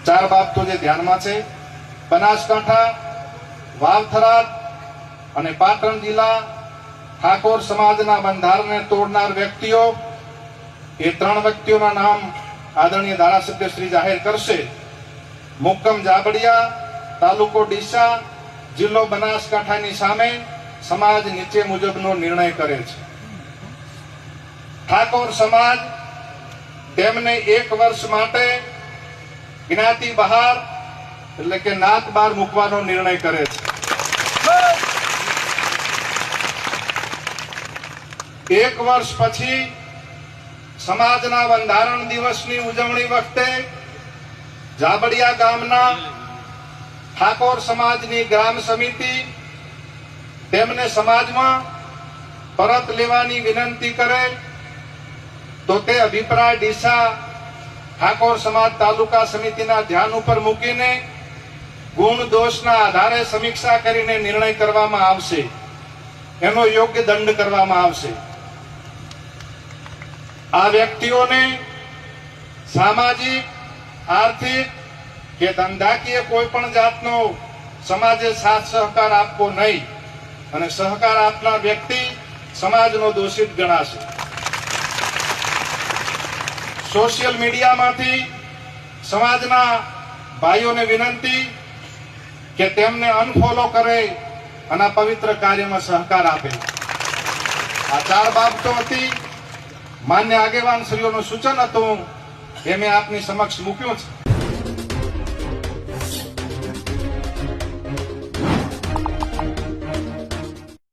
ચાર બાબતો જે ધ્યાનમાં છે, બનાસકાંઠા, વાવથરાદ અને પાટણ જિલ્લા ઠાકોર સમાજના બંધારણને તોડનાર વ્યક્તિઓ, એ 3 વ્યક્તિઓના નામ આદરણીય ધારાસભ્ય શ્રી જાહેર કરશે. મુક્કમ જાબડિયા, તાલુકો ડીસા, જિલ્લો બનાસકાંઠાની સામે સમાજ નીચે મુજબનો નિર્ણય કરે છે. ઠાકોર સમાજ તેમને 1 વર્ષ માટે જ્ઞાતિ બહાર એટલે કે નાત બહાર મૂકવાનો નિર્ણય કરે છે. 1 વર્ષ પછી સમાજના બંધારણ દિવસની ઉજવણી વખતે જાબડિયા ગામના ઠાકોર સમાજની ગ્રામ સમિતિ તેમને સમાજમાં પરત લેવાની વિનંતી કરે તો તે અભિપ્રાય ડીસા ઠાકોર સમાજ તાલુકા સમિતિના ધ્યાન ઉપર મૂકીને ગુણ દોષના આધારે સમીક્ષા કરીને નિર્ણય કરવામાં આવશે, એનો યોગ્ય દંડ કરવામાં આવશે. આ વ્યક્તિઓને સામાજિક, આર્થિક કે ધંધાકીય કોઈ પણ જાતનો સમાજે સાથ સહકાર આપવો નહીં અને સહકાર આપનાર વ્યક્તિ સમાજનો દોષિત ગણાશે. સોશિયલ મીડિયામાંથી સમાજના ભાઈઓને વિનંતી કે તેમને અનફોલો કરે અને પવિત્ર કાર્યમાં સહકાર આપે. આ 4 બાબતો હતી. માન્ય આગેવાન શ્રીઓનું સૂચન હતું, એ મેં આપની સમક્ષ મૂક્યું છે.